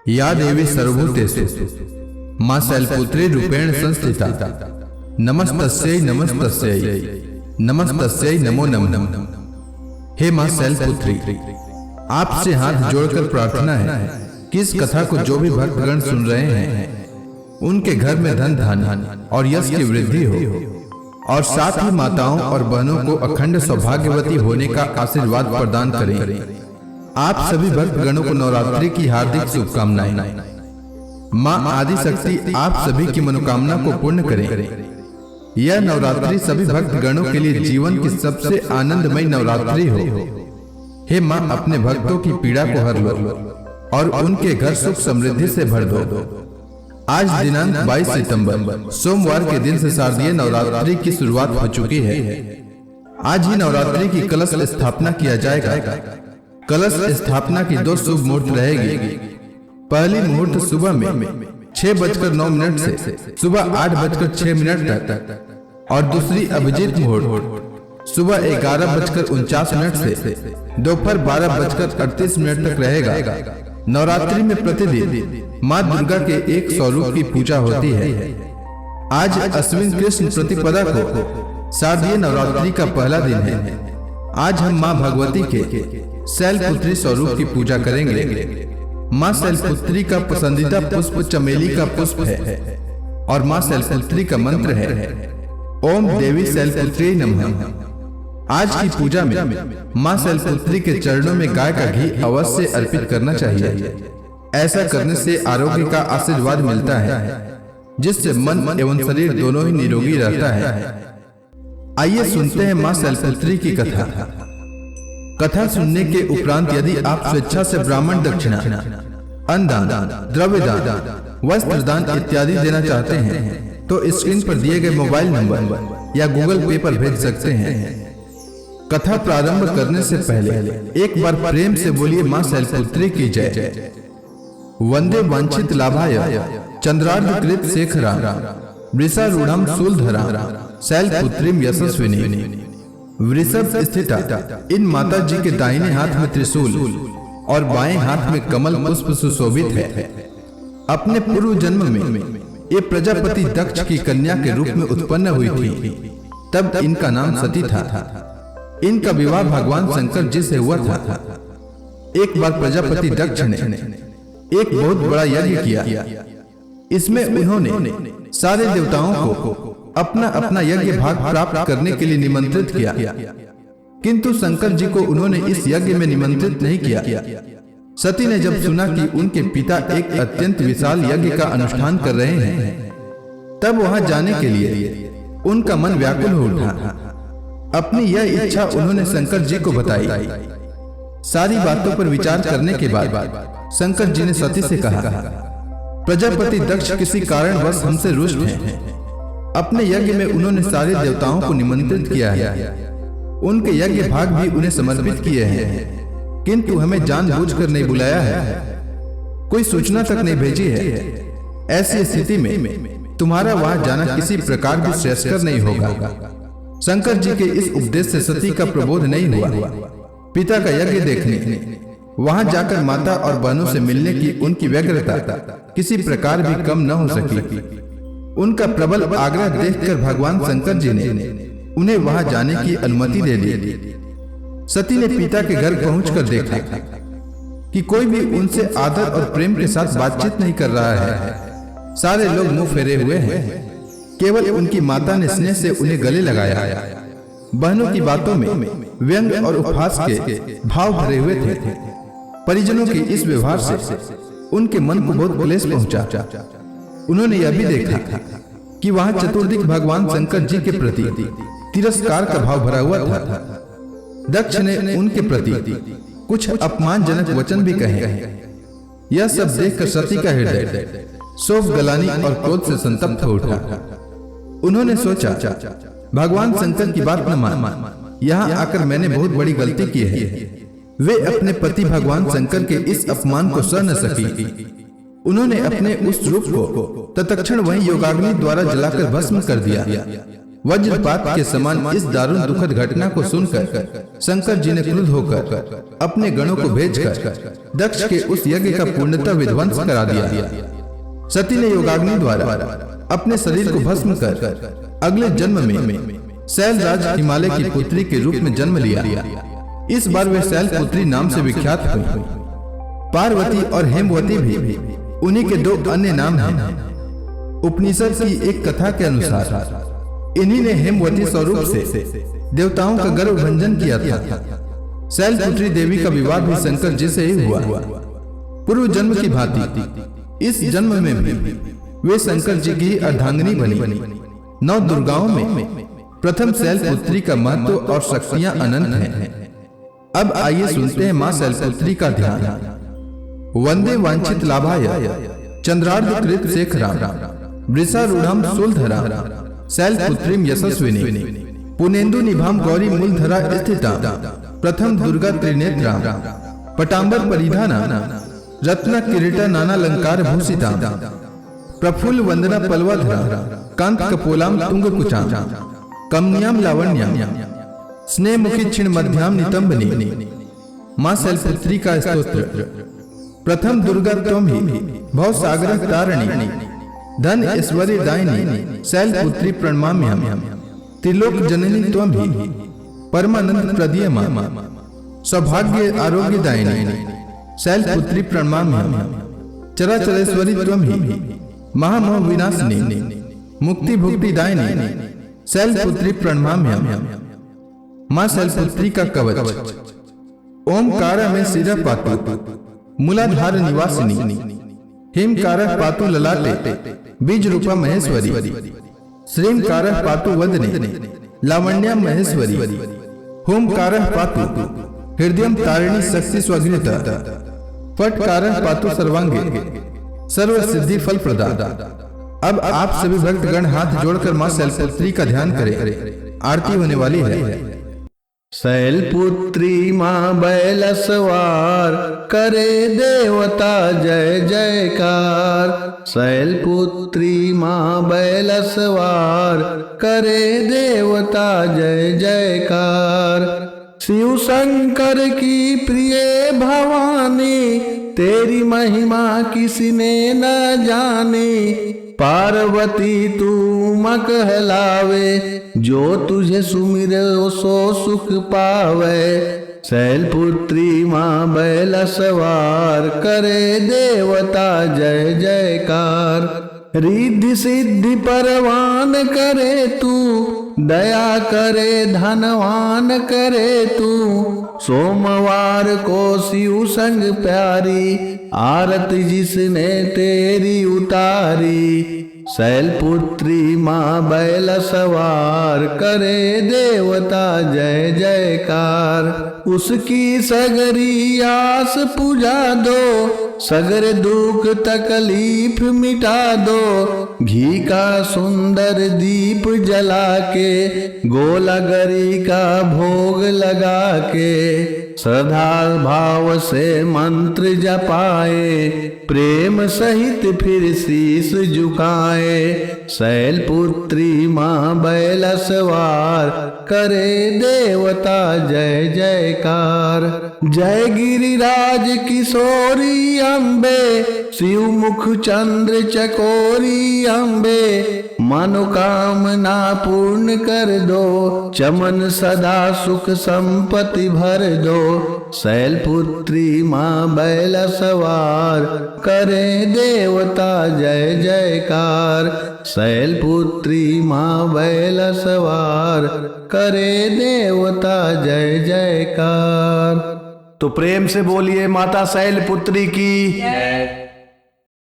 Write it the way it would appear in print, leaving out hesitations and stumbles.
या देवी सर्वभूतेषु मां शैलपुत्री रूपेण संस्थिता नमस्तस्यै नमस्तस्यै नमस्तस्यै नमो नमः। हे मां शैलपुत्री, आपसे हाथ जोड़कर प्रार्थना है कि इस कथा को जो भी भक्तगण सुन रहे हैं उनके घर में धन धान्य और यश की वृद्धि हो, और साथ ही माताओं और बहनों को अखंड सौभाग्यवती होने का आशीर्वाद प्रदान करें। आप सभी भक्तगणों को नवरात्रि की हार्दिक शुभकामनाएं। मां आदि शक्ति आप सभी की मनोकामना को पूर्ण करें। यह नवरात्रि सभी भक्तगणों के लिए जीवन की सबसे आनंदमय नवरात्रि हो। हे मां, अपने भक्तों की पीड़ा को हर लो और उनके घर सुख समृद्धि से भर दो। आज दिनांक 22 सितंबर सोमवार के दिन से शारदीय नवरात्रि की शुरुआत हो चुकी है। आज ही नवरात्रि की कलश स्थापना किया जाएगा। कलश स्थापना की 2 शुभ मुहूर्त रहेगी। पहली मुहूर्त सुबह में 6:09 से सुबह 8:06 तक, और दूसरी अभिजीत मुहूर्त सुबह 11:49 से दोपहर 12:38 तक रहेगा। नवरात्रि में प्रतिदिन माँ दुर्गा के एक स्वरूप की पूजा होती है। आज अश्विन कृष्ण प्रतिपदा को शारदीय नवरात्रि का पहला दिन है। आज हम माँ भगवती के शैलपुत्री स्वरूप की पूजा करेंगे। माँ शैलपुत्री का पसंदीदा पुष्प चमेली का पुष्प है, और माँ शैलपुत्री का मंत्र है ओम देवी शैलपुत्री नमः। आज की पूजा में माँ शैलपुत्री के चरणों में गाय का घी अवश्य अर्पित करना चाहिए। ऐसा करने से आरोग्य का आशीर्वाद मिलता है, जिससे मन एवं शरीर दोनों ही निरोगी रहता है। आइए सुनते हैं माँ शैलपुत्री की कथा। कथा सुनने के उपरांत यदि आप स्वेच्छा से ब्राह्मण दक्षिणा, अन्नदान, द्रव्य दान, वस्त्र दान इत्यादि देना चाहते हैं तो स्क्रीन पर दिए गए मोबाइल नंबर या गूगल पे पर भेज सकते हैं। कथा प्रारंभ करने से पहले एक बार प्रेम से बोलिए मां शैलपुत्री की जय। वंदे वांछित लाभाय चंद्रार्धकृत शेखरा वृषारूढ़ं शूलधरा शैलपुत्रीं यशस्विनी। वृषभ स्थिता इन माता जी के दाहिने हाथ में त्रिशूल और बाएं हाथ में कमल पुष्प सुशोभित है। अपने पूर्व जन्म में ये प्रजापति दक्ष की कन्या के रूप में उत्पन्न हुई थी। तब इनका नाम सती था। इनका विवाह भगवान शंकर जी से हुआ था। एक बार प्रजापति दक्ष ने एक बहुत बड़ा यज्ञ किया। इसमें उन्होंने सारे देवताओं को अपना अपना यज्ञ भाग प्राप्त करने के लिए निमंत्रित किया, किंतु शंकर जी को उन्होंने इस यज्ञ में निमंत्रित नहीं किया। सती ने जब सुना कि उनके पिता एक अत्यंत विशाल यज्ञ का अनुष्ठान कर रहे हैं, तब वहां जाने के लिए उनका मन व्याकुल हो उठा। अपनी यह इच्छा उन्होंने शंकर जी को बताई। सारी बातों पर विचार करने के बाद शंकर जी ने सती से कहा, प्रजापति दक्ष किसी कारणवश हमसे रुष्ट हैं। अपने यज्ञ में उन्होंने सारे देवताओं को निमंत्रित किया है, उनके यज्ञ भाग भी उन्हें समर्पित किए हैं, किंतु हमें जानबूझकर नहीं बुलाया है, कोई सूचना तक नहीं भेजी है। ऐसी स्थिति में तुम्हारा वहां जाना किसी प्रकार भी श्रेयस्कर नहीं होगा। शंकर जी के इस उपदेश से सती का प्रबोध नहीं हुआ। पिता का यज्ञ देखने, वहां जाकर माता और बहनों से मिलने की उनकी व्यग्रता किसी प्रकार भी कम न हो सकी। उनका प्रबल आग्रह देखकर भगवान शंकर जी ने उन्हें वहां जाने की अनुमति दे दी। सती ने पिता के घर पहुंचकर देखा कि कोई भी उनसे आदर और प्रेम के साथ बातचीत नहीं कर रहा है। सारे लोग मुंह फेरे हुए हैं। केवल उनकी माता ने स्नेह से उन्हें गले लगाया। बहनों की बातों में व्यंग और उपहास के भाव भरे हुए थे। परिजनों के इस व्यवहार से उनके मन को बहुत क्लेश पहुंचा। उन्होंने यह भी देखा कि वहां चतुर्दिक भगवान शंकर जी के प्रति तिरस्कार का भाव भरा हुआ था। दक्ष ने उनके प्रति कुछ अपमानजनक वचन भी कहे। यह सब देखकर सती का हृदय शोक गलानी और क्रोध से संतप्त हो उठा। उन्होंने सोचा, भगवान शंकर की बात न मान, यहाँ आकर मैंने बहुत बड़ी गलती की है। वे अपने पति भगवान शंकर के इस अपमान को सह न सकी। उन्होंने अपने उस रूप को तत्क्षण वहीं योगाग्नि द्वारा जलाकर भस्म कर दिया। वज्रपात के समान इस दारुण दुखद घटना को सुनकर शंकर जी ने क्रुद्ध होकर अपने गणों को भेजकर दक्ष के उस यज्ञ का पूर्णतः विध्वंस करा दिया। सती ने योगाग्नि द्वारा अपने शरीर को भस्म कर अगले जन्म में शैलराज हिमालय की पुत्री के रूप में जन्म लिया। इस बार वे शैलपुत्री नाम से विख्यात हुई। पार्वती और हेमवती भी उन्हीं के दो अन्य नाम हैं। उपनिषद की एक कथा के अनुसार इन्हीं ने हेमवती स्वरूप से देवताओं का गर्व भंजन किया था। शैलपुत्री देवी का विवाह भी शंकर जी से ही हुआ। पूर्व जन्म की भांति इस जन्म में भी वे शंकर जी की अर्धांगिनी बनी। 9 दुर्गाओं में प्रथम शैलपुत्री का महत्व और शक्तियां अनंत हैं। अब आइए सुनते हैं मां शैलपुत्री का ध्यान। वंदे वांछित लाभाय चंद्रार्ध कृत शेखरा वृषारूढ़म शूलधरा शैलपुत्रीम यशस्विनी पुनेन्दु निभाम गौरी मूलधरा स्थिता प्रथम दुर्गा त्रिनेत्रा पटांबर परिधाना रत्न किरीटा नानालंकार भूषिता प्रफुल्ल वंदना पल्वधरा कांत कपोलाम तुंग कुचा कमनियाम लावण्याम स्नेहमुखी क्षीण मध्याम नितंबनी। मां शैलपुत्री का स्तोत्र। प्रथम दुर्गा त्वं ही भव सागर तारिणी धन ऐश्वर्य दायिनी शैलपुत्री प्रणमाम्यहम् त्रिलोक जननी त्वं ही परमानंद प्रदीयमा सौभाग्य आरोग्य दायिनी शैलपुत्री प्रणमाम्यहम् चराचरेश्वरी त्वं ही महामोह विनाशिनी मुक्ति भुक्ति दायिनी शैलपुत्री प्रणमाम्यहम्। मां शैलपुत्री का कवच। ओमकार में सिर पातु मूलाधार निवासिनी हेमकार पातु ललाटे बीज रूपा महेश्वरी श्रीमकार पातु वदने लावण्या महेश्वरी होमकार पातु हृदय तारिणी शक्ति स्वघृता फटकार पातु सर्वांगे सर्व सिद्धि फल प्रदा। अब आप सभी भक्तगण हाथ जोड़कर मां शैलपुत्री का ध्यान करें। आरती होने वाली है। शैलपुत्री माँ बैल सवार करे देवता जय जयकार। शैलपुत्री माँ बैल सवार करे देवता जय जयकार। शिव शंकर की प्रिय भवानी तेरी महिमा किसी ने न जानी। पार्वती तू कहलावे जो तुझे सुमिरे सो सुख पावे। शैलपुत्री माँ बैल सवार करे देवता जय जयकार। रिद्धि सिद्धि परवान करे तू दया करे धनवान करे तू। सोमवार को शिव संग प्यारी आरती जिसने तेरी उतारी। शैलपुत्री माँ बैल सवार करे देवता जय जयकार। उसकी सगरी आस पुजा दो सगर दुख तकलीफ मिटा दो। घी का सुंदर दीप जला के गोलागरी का भोग लगा के श्रद्धा भाव से मंत्र जपाए प्रेम सहित फिर शीश झुकाए। शैलपुत्री माँ बैल सवार करे देवता जय जयकार। जय गिरिराज किशोरी अम्बे शिव मुख चंद्र चकोरी अम्बे। मनोकामना पूर्ण कर दो चमन सदा सुख संपत्ति भर दो। शैलपुत्री माँ बैल सवार करे देवता जय जयकार। शैलपुत्री माँ बैल सवार करे देवता जय जयकार। तो प्रेम से बोलिए माता शैलपुत्री की।